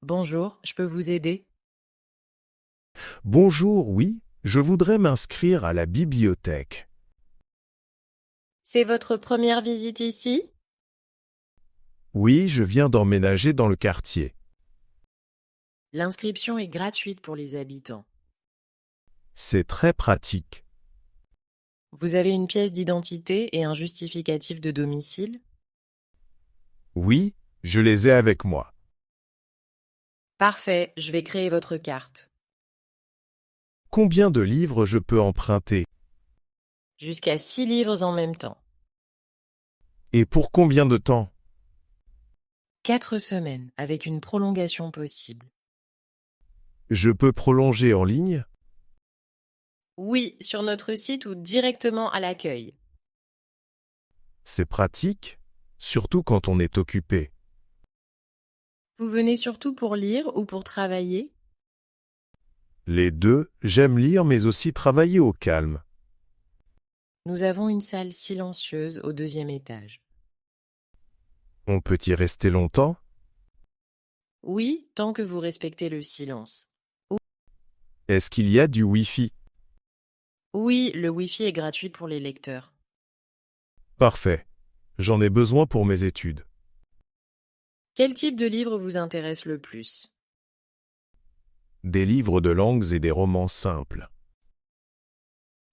Bonjour, je peux vous aider? Bonjour, oui, je voudrais m'inscrire à la bibliothèque. C'est votre première visite ici? Oui, je viens d'emménager dans le quartier. L'inscription est gratuite pour les habitants. C'est très pratique. Vous avez une pièce d'identité et un justificatif de domicile? Oui, je les ai avec moi. Parfait, je vais créer votre carte. Combien de livres je peux emprunter? Jusqu'à 6 livres en même temps. Et pour combien de temps? 4 semaines, avec une prolongation possible. Je peux prolonger en ligne? Oui, sur notre site ou directement à l'accueil. C'est pratique, surtout quand on est occupé. Vous venez surtout pour lire ou pour travailler? Les deux, j'aime lire mais aussi travailler au calme. Nous avons une salle silencieuse au 2e étage. On peut y rester longtemps? Oui, tant que vous respectez le silence. Est-ce qu'il y a du Wi-Fi? Oui, le Wi-Fi est gratuit pour les lecteurs. Parfait. J'en ai besoin pour mes études. Quel type de livre vous intéresse le plus? Des livres de langues et des romans simples.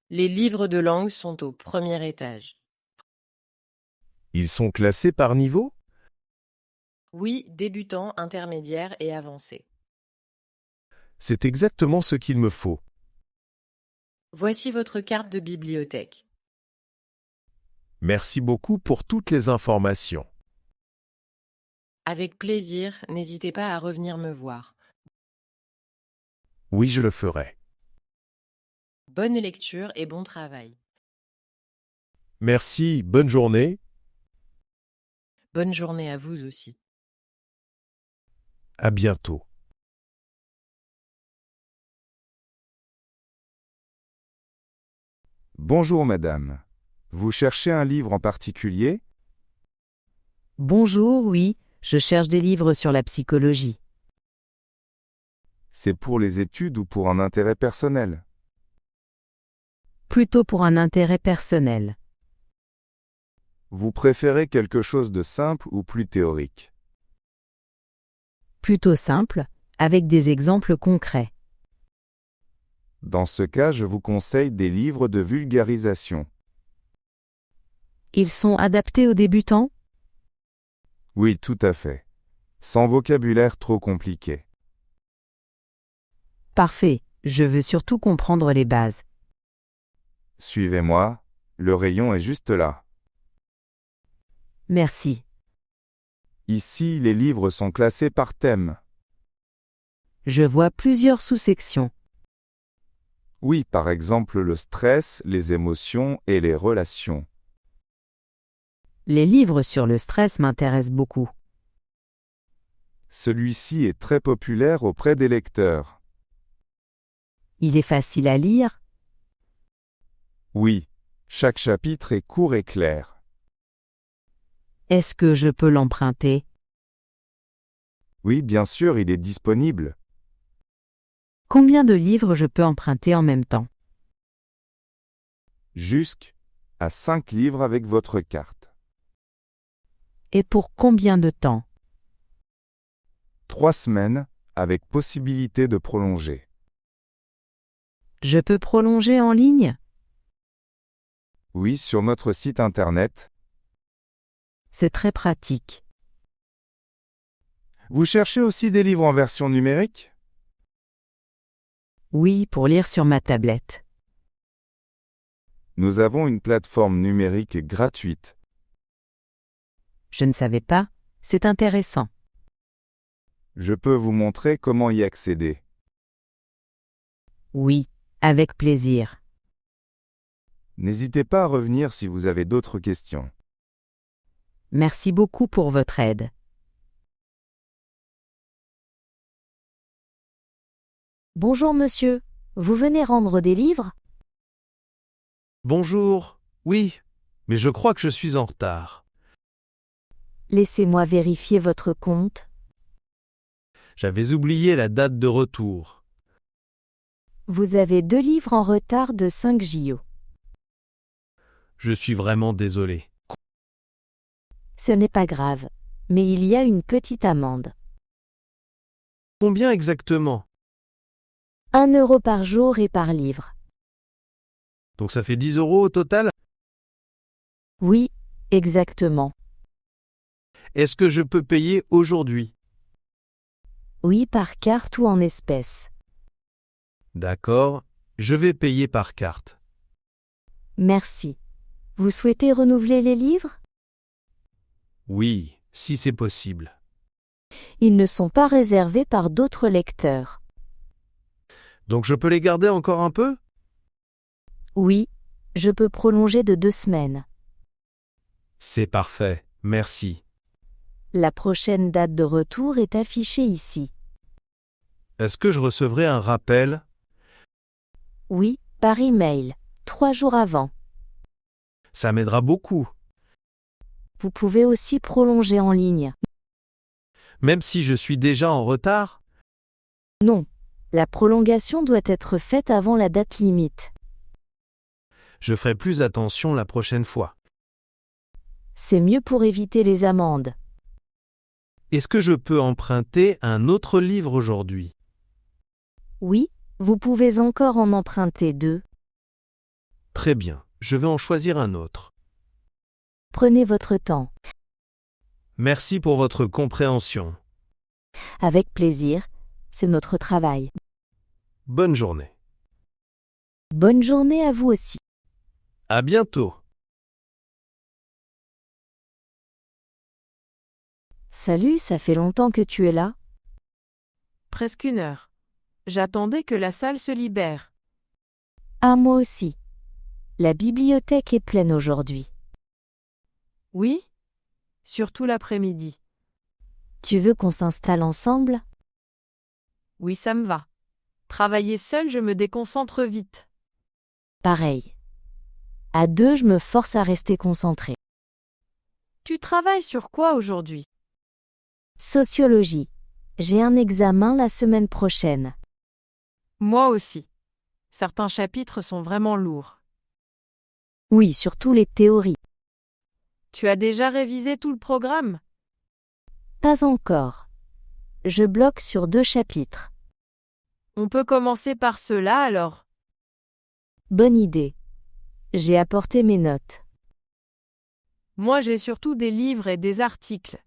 Les livres de langue sont au 1er étage. Ils sont classés par niveau? Oui, débutant, intermédiaire et avancé. C'est exactement ce qu'il me faut. Voici votre carte de bibliothèque. Merci beaucoup pour toutes les informations. Avec plaisir, n'hésitez pas à revenir me voir. Oui, je le ferai. Bonne lecture et bon travail. Merci, bonne journée. Bonne journée à vous aussi. À bientôt. Bonjour madame. Vous cherchez un livre en particulier? Bonjour, oui, je cherche des livres sur la psychologie. C'est pour les études ou pour un intérêt personnel? Plutôt pour un intérêt personnel. Vous préférez quelque chose de simple ou plus théorique? Plutôt simple, avec des exemples concrets. Dans ce cas, je vous conseille des livres de vulgarisation. Ils sont adaptés aux débutants? Oui, tout à fait. Sans vocabulaire trop compliqué. Parfait, je veux surtout comprendre les bases. Suivez-moi, le rayon est juste là. Merci. Ici, les livres sont classés par thème. Je vois plusieurs sous-sections. Oui, par exemple le stress, les émotions et les relations. Les livres sur le stress m'intéressent beaucoup. Celui-ci est très populaire auprès des lecteurs. Il est facile à lire? Oui, chaque chapitre est court et clair. Est-ce que je peux l'emprunter? Oui, bien sûr, il est disponible. Combien de livres je peux emprunter en même temps? Jusqu'à 5 livres avec votre carte. Et pour combien de temps? 3 semaines, avec possibilité de prolonger. Je peux prolonger en ligne? Oui, sur notre site internet. C'est très pratique. Vous cherchez aussi des livres en version numérique? Oui, pour lire sur ma tablette. Nous avons une plateforme numérique gratuite. Je ne savais pas, c'est intéressant. Je peux vous montrer comment y accéder. Oui, avec plaisir. N'hésitez pas à revenir si vous avez d'autres questions. Merci beaucoup pour votre aide. Bonjour monsieur, vous venez rendre des livres? Bonjour, oui, mais je crois que je suis en retard. Laissez-moi vérifier votre compte. J'avais oublié la date de retour. Vous avez 2 livres en retard de 5 JO. Je suis vraiment désolé. Ce n'est pas grave, mais il y a une petite amende. Combien exactement? 1 euro par jour et par livre. Donc ça fait 10 € au total? Oui, exactement. Est-ce que je peux payer aujourd'hui? Oui, par carte ou en espèces. D'accord, je vais payer par carte. Merci. Vous souhaitez renouveler les livres? Oui, si c'est possible. Ils ne sont pas réservés par d'autres lecteurs. Donc je peux les garder encore un peu? Oui, je peux prolonger de 2 semaines. C'est parfait, merci. La prochaine date de retour est affichée ici. Est-ce que je recevrai un rappel? Oui, par email, 3 jours avant. Ça m'aidera beaucoup. Vous pouvez aussi prolonger en ligne. Même si je suis déjà en retard? Non, la prolongation doit être faite avant la date limite. Je ferai plus attention la prochaine fois. C'est mieux pour éviter les amendes. Est-ce que je peux emprunter un autre livre aujourd'hui? Oui, vous pouvez encore en emprunter 2. Très bien, je vais en choisir un autre. Prenez votre temps. Merci pour votre compréhension. Avec plaisir, c'est notre travail. Bonne journée. Bonne journée à vous aussi. À bientôt. Salut, ça fait longtemps que tu es là? Presque 1 heure. J'attendais que la salle se libère. Ah, moi aussi. La bibliothèque est pleine aujourd'hui. Oui? Surtout l'après-midi. Tu veux qu'on s'installe ensemble? Oui, ça me va. Travailler seul, je me déconcentre vite. Pareil. À 2, je me force à rester concentré. Tu travailles sur quoi aujourd'hui? Sociologie. J'ai un examen la semaine prochaine. Moi aussi. Certains chapitres sont vraiment lourds. Oui, surtout les théories. Tu as déjà révisé tout le programme? Pas encore. Je bloque sur 2 chapitres. On peut commencer par cela alors. Bonne idée. J'ai apporté mes notes. Moi j'ai surtout des livres et des articles.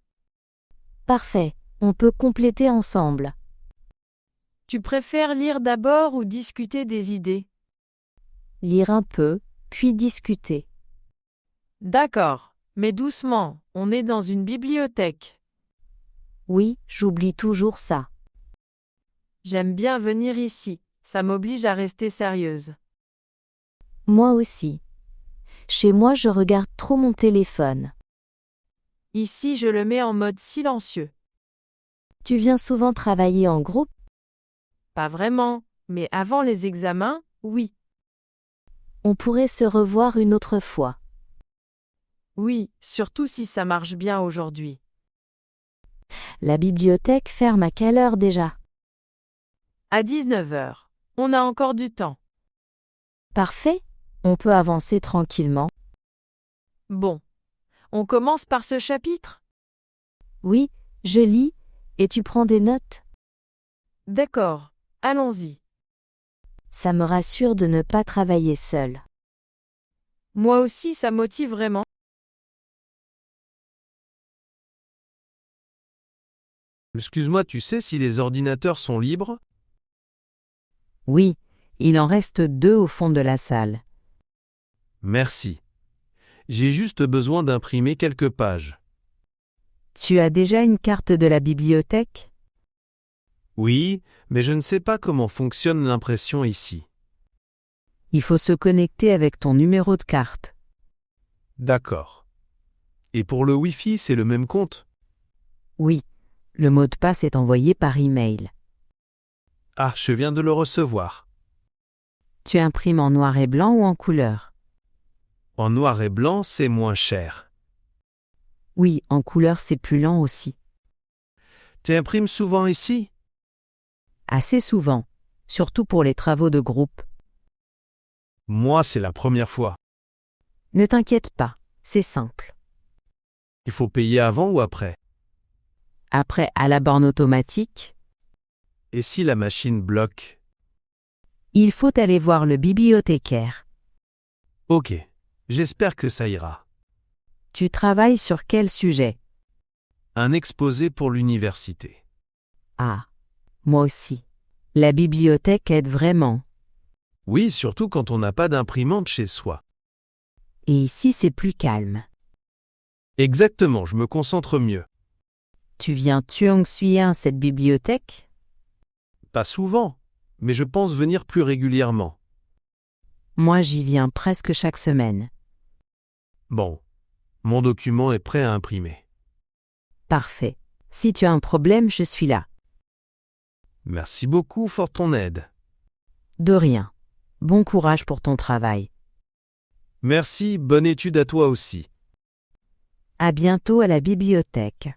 Parfait, on peut compléter ensemble. Tu préfères lire d'abord ou discuter des idées? Lire un peu, puis discuter. D'accord, mais doucement, on est dans une bibliothèque. Oui, j'oublie toujours ça. J'aime bien venir ici, ça m'oblige à rester sérieuse. Moi aussi. Chez moi, je regarde trop mon téléphone. Ici je le mets en mode silencieux. Tu viens souvent travailler en groupe? Pas vraiment, mais avant les examens, oui. On pourrait se revoir une autre fois. Oui, surtout si ça marche bien aujourd'hui. La bibliothèque ferme à quelle heure déjà? À 19 heures. On a encore du temps. Parfait, on peut avancer tranquillement. Bon. On commence par ce chapitre? Oui, je lis, et tu prends des notes? D'accord, allons-y. Ça me rassure de ne pas travailler seul. Moi aussi ça motive vraiment. Excuse-moi, tu sais si les ordinateurs sont libres? Oui, il en reste 2 au fond de la salle. Merci. J'ai juste besoin d'imprimer quelques pages. Tu as déjà une carte de la bibliothèque? Oui, mais je ne sais pas comment fonctionne l'impression ici. Il faut se connecter avec ton numéro de carte. D'accord. Et pour le Wi-Fi, c'est le même compte? Oui, le mot de passe est envoyé par email. Ah, je viens de le recevoir. Tu imprimes en noir et blanc ou en couleur? En noir et blanc, c'est moins cher. Oui, en couleur c'est plus lent aussi. Tu imprimes souvent ici? Assez souvent, surtout pour les travaux de groupe. Moi, c'est la première fois. Ne t'inquiète pas, c'est simple. Il faut payer avant ou après? Après, à la borne automatique, Et si la machine bloque? il faut aller voir le bibliothécaire. Ok, j'espère que ça ira. Tu travailles sur quel sujet? Un exposé pour l'université. Ah, moi aussi. La bibliothèque aide vraiment. Oui, surtout quand on n'a pas d'imprimante chez soi. Et ici, c'est plus calme. Exactement, je me concentre mieux. Tu viens Tuang Suyen à cette bibliothèque? Pas souvent, mais je pense venir plus régulièrement. Moi, j'y viens presque chaque semaine. Bon, mon document est prêt à imprimer. Parfait. Si tu as un problème, je suis là. Merci beaucoup pour ton aide. De rien. Bon courage pour ton travail. Merci, bonne étude à toi aussi. À bientôt à la bibliothèque.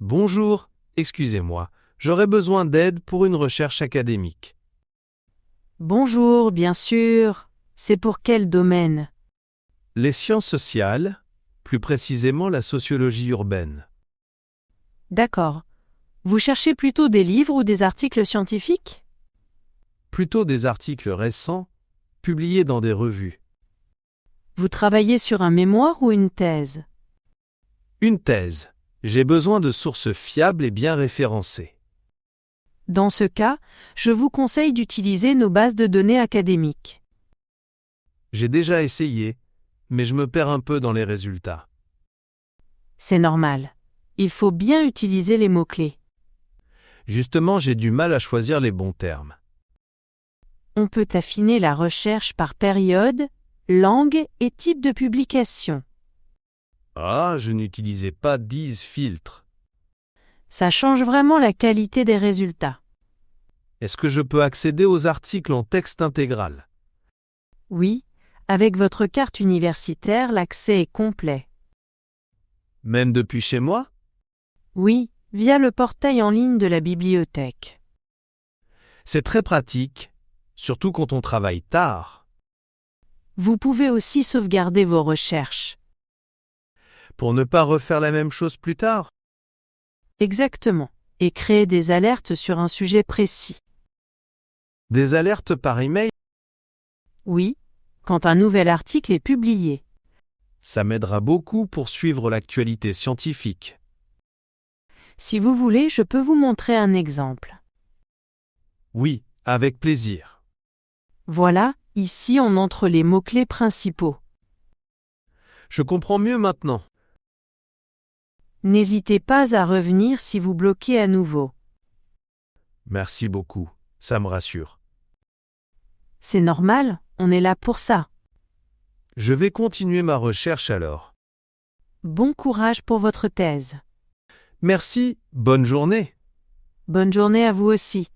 Bonjour, excusez-moi, j'aurais besoin d'aide pour une recherche académique. Bonjour, bien sûr. C'est pour quel domaine? Les sciences sociales, plus précisément la sociologie urbaine. D'accord. Vous cherchez plutôt des livres ou des articles scientifiques? Plutôt des articles récents, publiés dans des revues. Vous travaillez sur un mémoire ou une thèse? Une thèse. J'ai besoin de sources fiables et bien référencées. Dans ce cas, je vous conseille d'utiliser nos bases de données académiques. J'ai déjà essayé, mais je me perds un peu dans les résultats. C'est normal. Il faut bien utiliser les mots-clés. Justement, j'ai du mal à choisir les bons termes. On peut affiner la recherche par période, langue et type de publication. Ah, je n'utilisais pas 10 filtres. Ça change vraiment la qualité des résultats. Est-ce que je peux accéder aux articles en texte intégral? Oui, avec votre carte universitaire, l'accès est complet. Même depuis chez moi? Oui, via le portail en ligne de la bibliothèque. C'est très pratique, surtout quand on travaille tard. Vous pouvez aussi sauvegarder vos recherches. Pour ne pas refaire la même chose plus tard? Exactement. Et créer des alertes sur un sujet précis. Des alertes par email? Oui, quand un nouvel article est publié. Ça m'aidera beaucoup pour suivre l'actualité scientifique. Si vous voulez, je peux vous montrer un exemple. Oui, avec plaisir. Voilà, ici on entre les mots-clés principaux. Je comprends mieux maintenant. N'hésitez pas à revenir si vous bloquez à nouveau. Merci beaucoup, ça me rassure. C'est normal, on est là pour ça. Je vais continuer ma recherche alors. Bon courage pour votre thèse. Merci, bonne journée. Bonne journée à vous aussi.